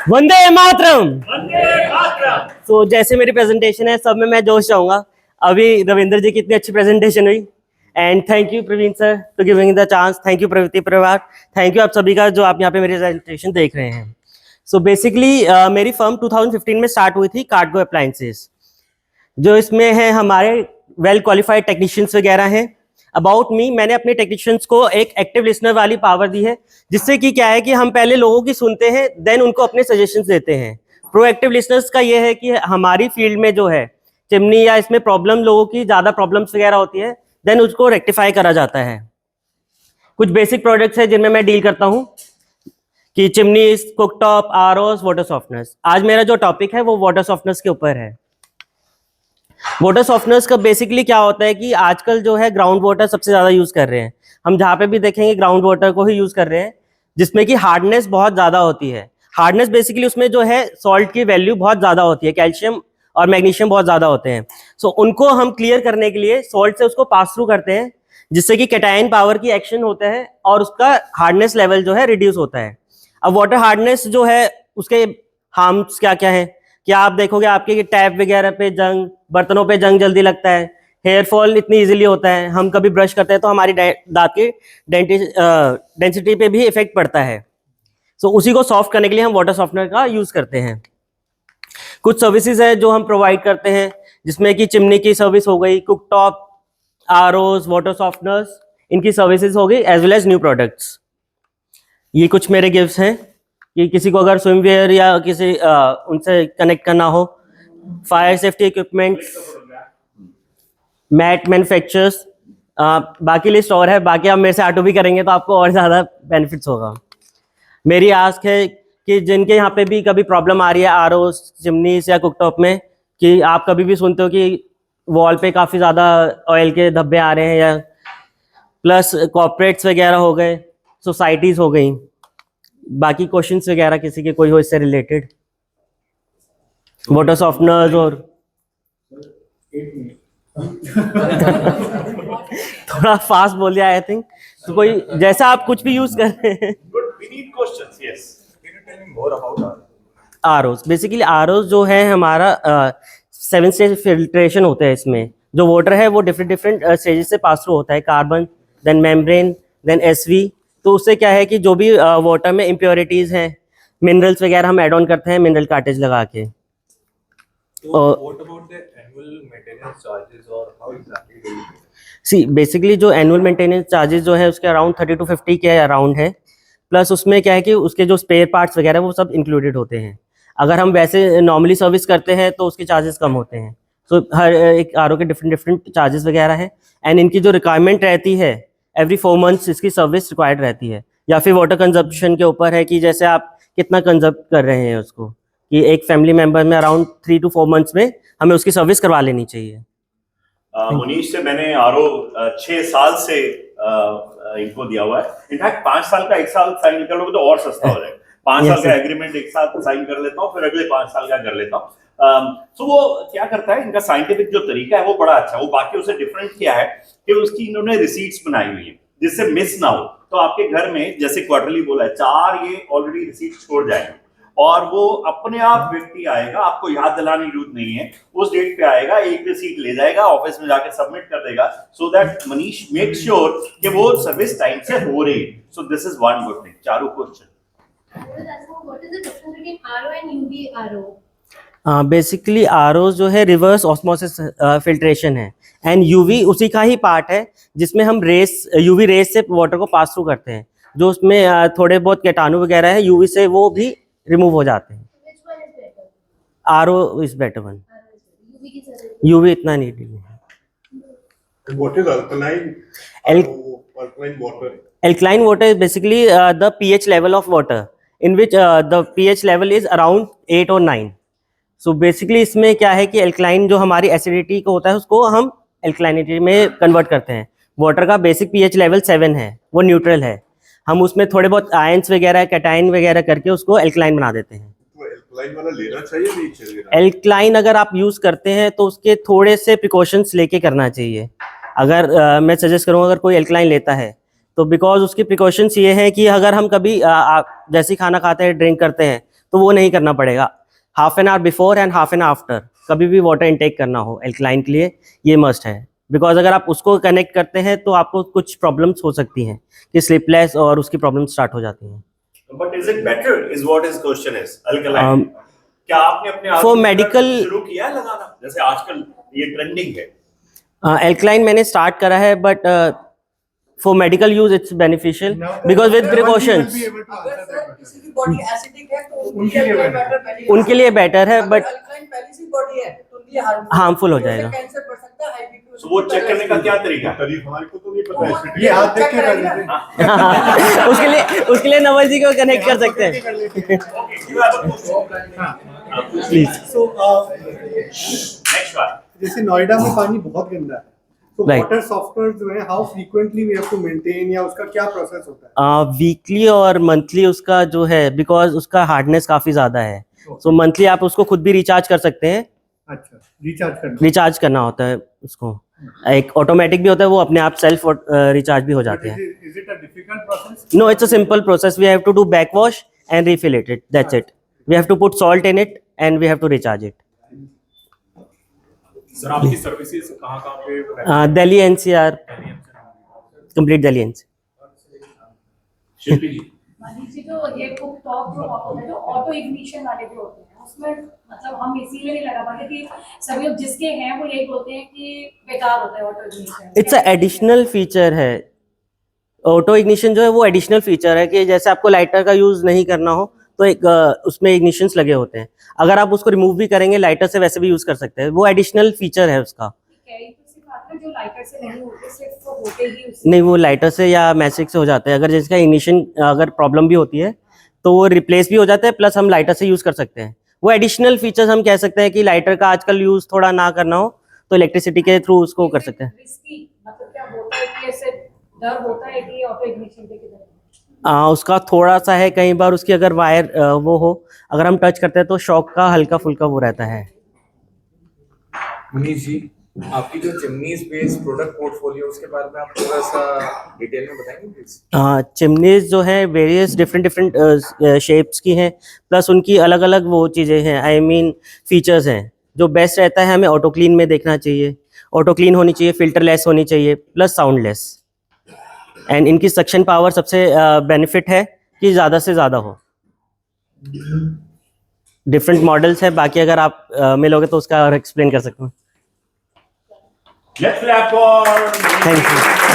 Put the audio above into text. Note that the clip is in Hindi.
वंदे मातरम। वंदे मातरम। तो जैसे मेरी प्रेजेंटेशन है, सब में मैं जोश चाहूंगा। अभी रविंद्र जी की इतनी अच्छी प्रेजेंटेशन हुई, and thank you Praveen sir to giving the chance. Thank you Pravritti परिवार, थैंक यू आप सभी का जो आप यहाँ पे मेरी प्रेजेंटेशन देख रहे हैं। सो बेसिकली मेरी फर्म 2015 में स्टार्ट हुई थी, कार्डगो अप्लायंसेस। जो इसमें है हमारे वेल क्वालिफाइड टेक्नीशियंस वगैरह हैं। अबाउट मी, मैंने अपने टेक्नीशियंस को एक एक्टिव लिसनर वाली पावर दी है, जिससे कि क्या है कि हम पहले लोगों की सुनते हैं, देन उनको अपने सजेशंस देते हैं। प्रोएक्टिव लिसनर्स का ये है कि हमारी फील्ड में जो है चिमनी या इसमें प्रॉब्लम, लोगों की ज़्यादा प्रॉब्लम्स वगैरह होती है, देन उसको रेक्टिफाई करा जाता है। कुछ बेसिक प्रोडक्ट्स है जिनमें मैं डील करता हूँ कि चिमनी, कुकटॉप, आरओस, वाटर सॉफ्टनर्स। आज मेरा जो टॉपिक है वो वाटर सॉफ्टनर्स के ऊपर है। वाटर सॉफ्टनर्स का बेसिकली क्या होता है कि आजकल जो है ग्राउंड वाटर सबसे ज़्यादा यूज़ कर रहे हैं। हम जहाँ पे भी देखेंगे ग्राउंड वाटर को ही यूज़ कर रहे हैं, जिसमें कि हार्डनेस बहुत ज़्यादा होती है। हार्डनेस बेसिकली उसमें जो है सॉल्ट की वैल्यू बहुत ज़्यादा होती है, कैल्शियम और मैग्नीशियम बहुत ज़्यादा होते हैं। सो उनको हम क्लियर करने के लिए सॉल्ट से उसको पास थ्रू करते हैं, जिससे कि कैटायन पावर की एक्शन होता है और उसका हार्डनेस लेवल जो है रिड्यूस होता है। अब वाटर हार्डनेस जो है उसके हार्म्स क्या क्या है, क्या आप देखोगे आपके टैप वगैरह पे जंग, बर्तनों पे जंग जल्दी लगता है, हेयर फॉल इतनी इजीली होता है, हम कभी ब्रश करते हैं तो हमारी दांत की डेंसिटी पे भी इफेक्ट पड़ता है। सो उसी को सॉफ्ट करने के लिए हम वाटर सॉफ्टनर का यूज करते हैं। कुछ सर्विसेज है जो हम प्रोवाइड करते हैं, जिसमें कि चिमनी की सर्विस हो गई, कुकटॉप, आरओज, वाटर सॉफ्टनर्स, इनकी सर्विसेज हो गई, as well as new products. ये कुछ मेरे गिफ्ट्स हैं कि किसी को अगर स्विमवेयर या किसी उनसे कनेक्ट करना हो, fire safety equipments, mat manufacturers, बाकी लिस्ट और है। बाकी आप मेरे से ऑटो भी करेंगे तो आपको और ज़्यादा बेनिफिट्स होगा। मेरी आस्क है कि जिनके यहाँ पे भी कभी प्रॉब्लम आ रही है आरओ, चिमनीस या कुकटॉप में, कि आप कभी भी सुनते हो कि वॉल पे काफ़ी ज़्यादा ऑयल के धब्बे आ रहे हैं, या प्लस कॉर्पोरेट्स वगैरह हो गए, सोसाइटीज़ हो गई, बाकी क्वेश्चंस वगैरह किसी के कोई हो इससे रिलेटेड, वाटर सॉफ्टनर्स और थोड़ा फास्ट बोल दिया आई थिंक। तो कोई जैसा आप कुछ भी यूज कर रहे हैं। Good. We need questions. Yes. Can you tell me more about ROs, basically ROs जो है हमारा 7 स्टेज फिल्ट्रेशन होता है। इसमें जो वाटर है वो डिफरेंट डिफरेंट स्टेजेस से पास थ्रू होता है, carbon, then membrane, then SV. तो उससे क्या है कि जो भी वाटर में इम्प्योरिटीज हैं, मिनरल्स वगैरह हम ऐड ऑन करते हैं मिनरल कार्टेज लगा के। What about the annual maintenance charges or how exactly do you do it? See basically जो एनुअल मेंटेनेंस चार्जेस जो है उसके अराउंड 30 to 50 के अराउंड है। प्लस उसमें क्या है कि उसके जो स्पेयर पार्ट्स वगैरह वो सब इंक्लूडेड होते हैं। अगर हम वैसे नॉर्मली सर्विस करते हैं तो उसके चार्जेस कम होते हैं। सो हर एक आर ओ के डिफरेंट डिफरेंट चार्जेस वगैरह हैं, एंड इनकी जो रिक्वायरमेंट रहती है एवरी 4 मंथ्स इसकी सर्विस रिक्वायर्ड रहती है। या फिर वाटर कंजप्शन के ऊपर है कि जैसे आप कितना कंजप्ट कर रहे हैं उसको, कि एक फैमिली मेम्बर में अराउंड 3 to 4 मंथ्स में हमें उसकी सर्विस करवा लेनी चाहिए। मुनीश से मैंने आरओ 6 साल से इनको दिया हुआ है। इनफैक्ट 5 साल का 1 साल साइन कर लोगे तो और सस्ता हो जाएगा। 5 साल का एग्रीमेंट 1 साल साइन कर लेता हूँ, फिर अगले 5 साल का कर लेता हूँ। तो वो क्या करता है, इनका साइंटिफिक जो तरीका है वो बड़ा अच्छा है। वो बाकी उससे डिफरेंट क्या है कि उसकी इन्होंने रिसीट्स बनाई हुई है जिससे मिस ना हो। तो आपके घर में जैसे क्वार्टरली बोला है, 4 ये ऑलरेडी रिसीट छोड़ जाएंगे और वो अपने आप व्यक्ति आएगा, आपको याद दिलाने की जरूरत नहीं है। उस डेट पे आएगा, एक रिसीट ले जाएगा, ऑफिस में जाके सबमिट कर देगा, so that Manish make sure कि वो सर्विस टाइम से हो रही है। So this is one good thing. Charu question. What is the difference between RO and UV RO? Basically RO जो है रिवर्स ऑस्मोसिस फिल्ट्रेशन है, एंड यूवी उसी का ही पार्ट है, जिसमें हम रेस, यूवी रेस से वाटर को पास थ्रू करते हैं। जो उसमें थोड़े बहुत कीटाणु वगैरह है यूवी से वो भी रिमूव हो जाते हैं। Which one is better? RO is better one, UV की जरूरत यूवी इतना नीड नहीं है। And what is alkaline? Al- Alkaline water. Alkaline water is basically the pH level of water, in which the pH level is around 8 or 9. So basically इसमें क्या है कि alkaline जो हमारी एसिडिटी को होता है उसको हम alkalinity में कन्वर्ट करते हैं। वाटर का बेसिक pH लेवल 7 है, वो न्यूट्रल है। हम उसमें थोड़े बहुत आयंस वगैरह, कैटाइन वगैरह करके उसको alkaline बना देते हैं। तो alkaline वाला लेना चाहिए नहीं चाहिए? एल्कलाइन अगर आप यूज़ करते हैं तो उसके थोड़े से प्रिकॉशंस लेके करना चाहिए। अगर मैं सजेस्ट करूँगा अगर कोई एल्कलाइन लेता है तो, बिकॉज उसकी प्रिकॉशंस ये हैं कि अगर हम कभी जैसे खाना खाते हैं, ड्रिंक करते हैं, तो वो नहीं करना पड़ेगा। Half an hour before and half an hour after कभी भी वाटर इनटेक करना हो एल्कलाइन के लिए, ये मस्ट है। बिकॉज अगर आप उसको कनेक्ट करते हैं तो आपको कुछ प्रॉब्लम्स हो सकती हैं कि स्लिपलेस और उसकी प्रॉब्लम स्टार्ट हो जाती हैं। But is it better? Is what his question is. Alkaline. क्या आपने अपने आप for में medical- शुरू किया है लगाना? जैसे आजकल ये ट्रेंडिंग है। एल्कलाइन मैंने स्टार्ट करा है, but for medical use it's beneficial because with precautions अगर सर किसी की बॉडी एसिडिक है तो उनके लिए बेटर उनके लिए बेटर है, बट अल्कलाइन पहले से बॉडी है तो उनके लिए हार्मफुल हो जाएगा। कैंसर बढ़ सकता है, हाई बीपी So वो चेक करने का क्या तरीका है? हमारे को तो नहीं पता है। ये हाथ देख के कर लेते उसके लिए नवल जी को कनेक्ट कर सकते हैं। Okay, you have a question. Please. So, Next one. जैसे नोएडा में पानी बहुत गंदा है, तो Right. वाटर सॉफ्टवेयर जो है how frequently we have to maintain, या उसका क्या प्रोसेस होता है? वीकली और मंथली उसका जो है, बिकॉज उसका हार्डनेस काफ़ी ज़्यादा है, सो मंथली आप उसको खुद भी रिचार्ज कर सकते हैं। अच्छा, रिचार्ज रिचार्ज करना होता है उसको, एक ऑटोमेटिक भी होता है, वो अपने आप सेल्फ रिचार्ज भी हो जाते हैं। Is it a difficult process? No, it's a simple process. We have to do back wash and refill it, that's it. We have to put salt in it and we have to recharge it. Sir आपकी सर्विसेज कहाँ पे? Delhi NCR, complete Delhi NCR. Shilpi ji. Mani ji, जो ये कुक टॉप जो होता है, जो ऑटो इग्निशन वाले भी होते हैं, उसमें मतलब हम इसीलिए नहीं लगा पाते कि सभी लोग जिसके हैं वो यही बोलते हैं कि बेकार होता है auto ignition. It's a additional feature है। ऑटो इग्निशन जो है वो एडिशनल फीचर है कि जैसे आपको लाइटर का यूज नहीं करना हो तो एक उसमें इग्निशंस लगे होते हैं, अगर आप उसको रिमूव भी करेंगे लाइटर से वैसे भी यूज कर सकते हैं, वो एडिशनल फीचर है उसका। कई तो सिर्फ आते हैं जो लाइटर से नहीं होते, सिर्फ वो होते ही उससे। नहीं, वो लाइटर से या मैजिक से हो जाते हैं। अगर जिसका इग्निशन अगर प्रॉब्लम भी होती है तो वो रिप्लेस भी हो जाता है, प्लस हम लाइटर से यूज कर सकते हैं। वो एडिशनल फीचर्स हम कह सकते हैं कि लाइटर का आजकल यूज थोड़ा ना करना हो तो इलेक्ट्रिसिटी के थ्रू उसको कर सकते हैं। रिस्की मतलब क्या होता है कि ऐसे डर होता है कि ऑटो इग्निशन के किधर। उसका थोड़ा सा है, कई बार उसकी अगर वायर वो हो, अगर हम टच करते हैं तो शॉक का हल्का फुल्का वो रहता है। मनीष जी, आपकी जो चिमनीज बेस्ड प्रोडक्ट पोर्टफोलियो उसके बारे में आप थोड़ा सा डिटेल में बताएंगे प्लीज? चिमनीज जो है वेरियस डिफरेंट शेप्स की हैं, प्लस उनकी अलग अलग वो चीज़ें हैं, आई मीन फीचर्स हैं। जो बेस्ट रहता है हमें ऑटो क्लीन में देखना चाहिए, ऑटो क्लीन होनी चाहिए, फिल्टरलेस होनी चाहिए, प्लस साउंडलेस। एंड इनकी सक्शन पावर सबसे बेनिफिट है कि ज़्यादा से ज़्यादा हो। डिफरेंट मॉडल्स है, बाकी अगर आप मिलोगे तो उसका और एक्सप्लेन कर सकता हूँ। Let's clap for thank you.